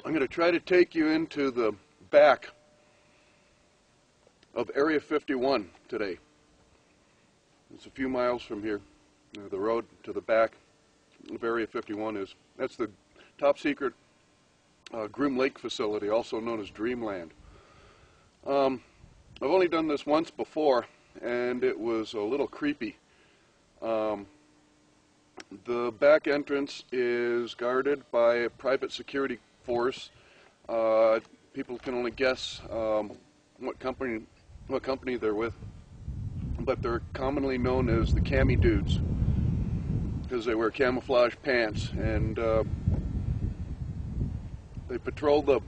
I'm going to try to take you into the back of Area 51 today. It's a few miles from here. The road to the back of Area 51 that's the top secret Groom Lake facility, also known as Dreamland. I've only done this once before, and it was a little creepy. The back entrance is guarded by a private security force. People can only guess what company they're with, but they're commonly known as the Cami Dudes because they wear camouflage pants, and they patrol the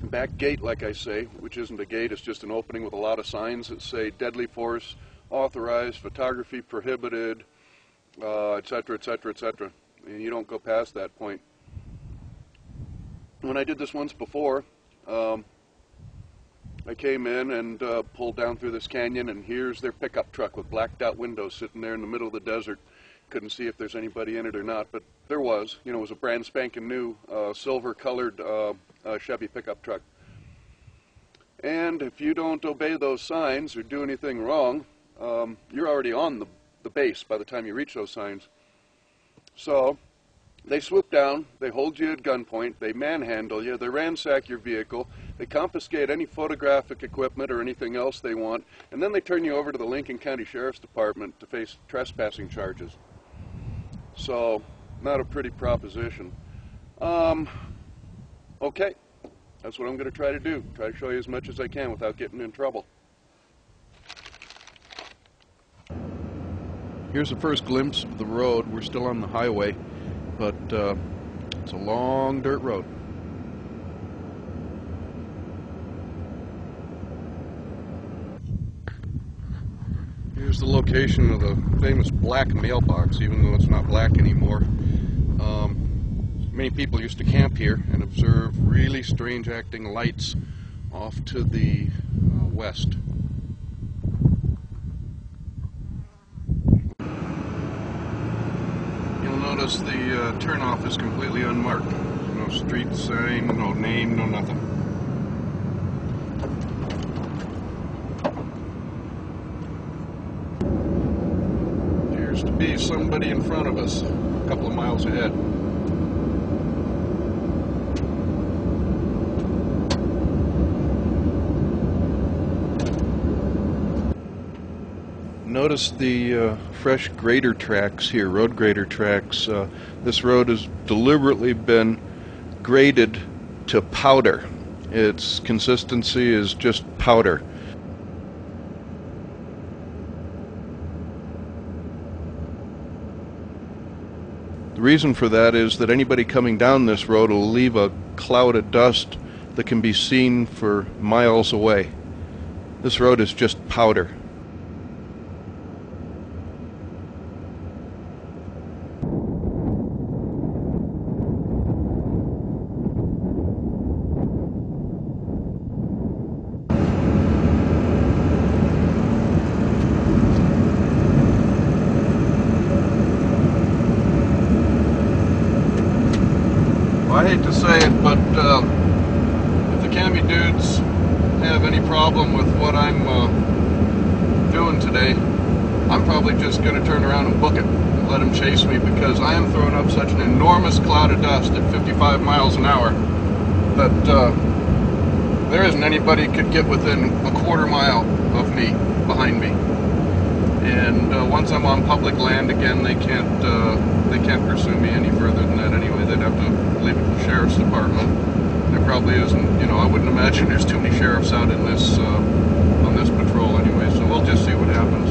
back gate, like I say, which isn't a gate, it's just an opening with a lot of signs that say deadly force authorized, photography prohibited, etc., etc., etc. And you don't go past that point. When I did this once before, I came in and pulled down through this canyon, and here's their pickup truck with blacked out windows sitting there in the middle of the desert. Couldn't see if there's anybody in it or not, but there was. You know, it was a brand spanking new silver-colored Chevy pickup truck. And if you don't obey those signs or do anything wrong, you're already on the base by the time you reach those signs. So they swoop down, they hold you at gunpoint, they manhandle you, they ransack your vehicle, they confiscate any photographic equipment or anything else they want, and then they turn you over to the Lincoln County Sheriff's Department to face trespassing charges. So, not a pretty proposition. Okay, that's what I'm going to try to do. Try to show you as much as I can without getting in trouble. Here's the first glimpse of the road. We're still on the highway, but it's a long dirt road. Here's the location of the famous black mailbox, even though it's not black anymore. Many people used to camp here and observe really strange acting lights off to the west. You'll notice the turnoff is completely unmarked. No street sign, no name, no nothing. Appears to be somebody in front of us, a couple of miles ahead. Notice the fresh grader tracks here, road grader tracks. This road has deliberately been graded to powder. Its consistency is just powder. The reason for that is that anybody coming down this road will leave a cloud of dust that can be seen for miles away. This road is just powder. I hate to say it, but if the Cami Dudes have any problem with what I'm doing today, I'm probably just going to turn around and book it and let them chase me, because I am throwing up such an enormous cloud of dust at 55 miles an hour that there isn't anybody could get within a quarter mile of me, behind me. And once I'm on public land again, they can't pursue me any further than that anyway. They'd have to leave it to the Sheriff's Department. There probably isn't, I wouldn't imagine there's too many sheriffs out in this, on this patrol anyway, so we'll just see what happens.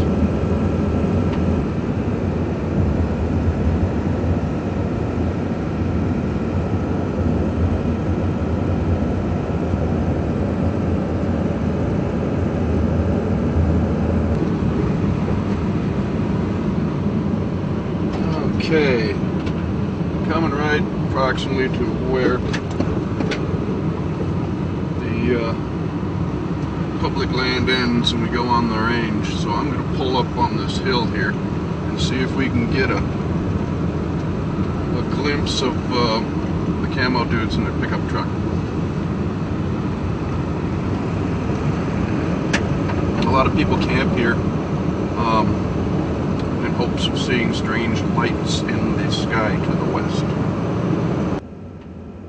Okay, coming right approximately to where the public land ends and we go on the range. So I'm going to pull up on this hill here and see if we can get a glimpse of the camo dudes in their pickup truck. A lot of people camp here in hopes of seeing strange lights in the sky to the west.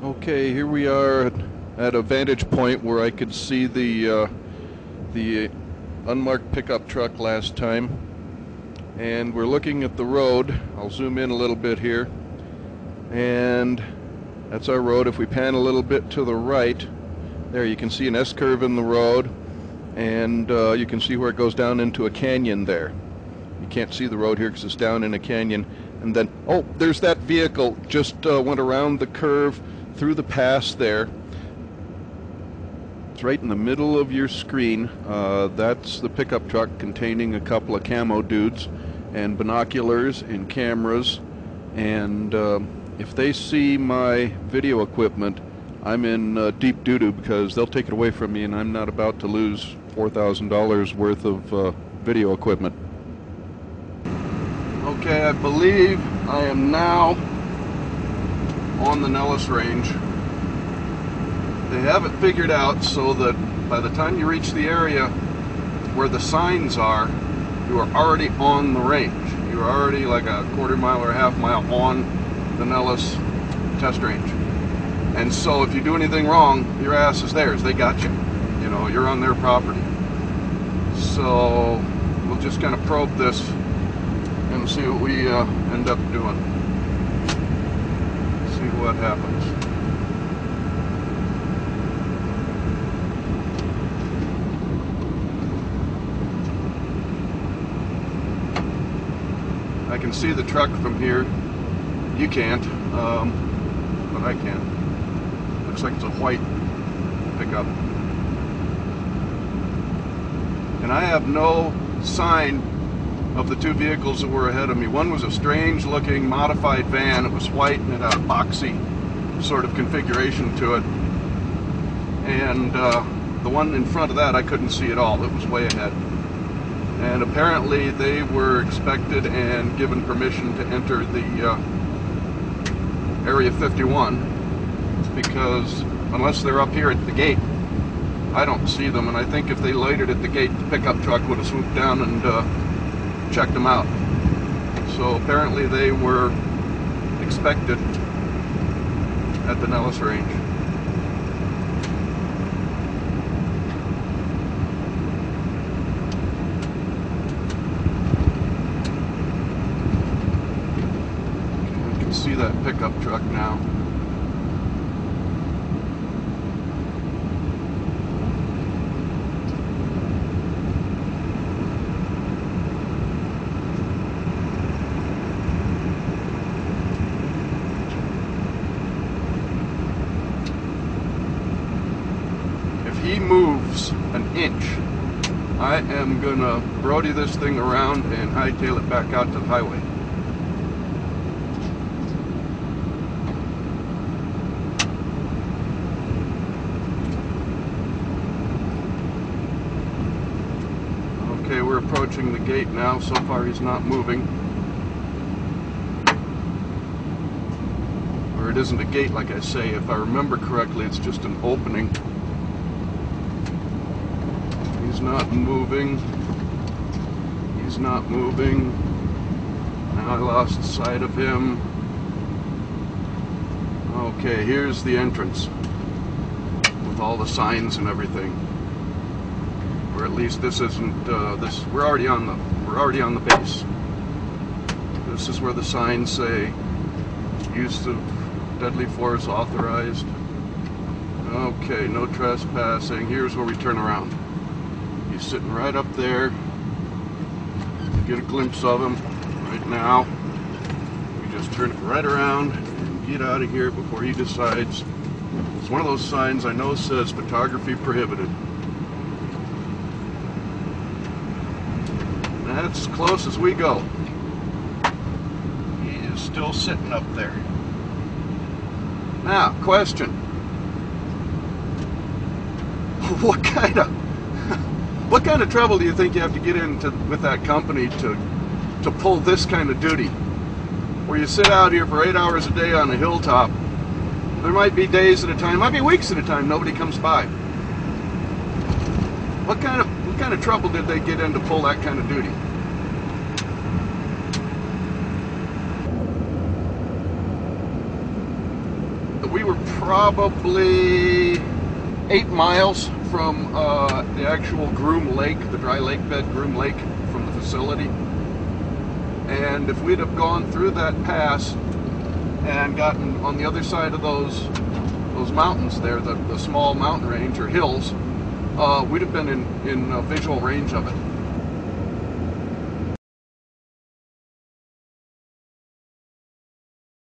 Okay, here we are at a vantage point where I could see the unmarked pickup truck last time, and we're looking at the road. I'll zoom in a little bit here, and that's our road. If we pan a little bit to the right, there you can see an S-curve in the road, and you can see where it goes down into a canyon there. You can't see the road here because it's down in a canyon. And then, oh, there's that vehicle just went around the curve through the pass there. It's right in the middle of your screen. That's the pickup truck containing a couple of camo dudes and binoculars and cameras. And if they see my video equipment, I'm in deep doo-doo, because they'll take it away from me, and I'm not about to lose $4,000 worth of video equipment. Okay, I believe I am now on the Nellis Range. They have it figured out so that by the time you reach the area where the signs are, you are already on the range. You are already like a quarter mile or a half mile on the Nellis test range. And so if you do anything wrong, your ass is theirs. They got you. You know, you're on their property. So we'll just kind of probe this and see what we end up doing. See what happens. I can see the truck from here. You can't, but I can. Looks like it's a white pickup. And I have no sign of the two vehicles that were ahead of me. One was a strange looking modified van. It was white and it had a boxy sort of configuration to it. And the one in front of that I couldn't see at all. It was way ahead. And apparently they were expected and given permission to enter the Area 51, because unless they're up here at the gate, I don't see them. And I think if they loitered at the gate, the pickup truck would have swooped down and checked them out. So apparently they were expected at the Nellis Range. You can see that pickup truck now. He moves an inch, I am gonna Brody this thing around and hightail it back out to the highway. Okay, we're approaching the gate now. So far he's not moving. Or it isn't a gate, like I say. If I remember correctly, it's just an opening. He's not moving. He's not moving. Now I lost sight of him. Okay, here's the entrance with all the signs and everything. Or at least this isn't. We're already on the base. This is where the signs say use of deadly force authorized. Okay, no trespassing. Here's where we turn around. He's sitting right up there. You get a glimpse of him right now. We just turn it right around and get out of here before he decides. It's one of those signs I know says photography prohibited. That's as close as we go. He is still sitting up there. Now, question. What kind of trouble do you think you have to get into with that company to pull this kind of duty? Where you sit out here for 8 hours a day on a hilltop There might be days at a time, might be weeks at a time, nobody comes by. What kind of trouble did they get in to pull that kind of duty? We were probably 8 miles from the actual Groom Lake, the dry lake bed Groom Lake from the facility. And if we'd have gone through that pass and gotten on the other side of those mountains there, the small mountain range or hills, we'd have been in visual range of it.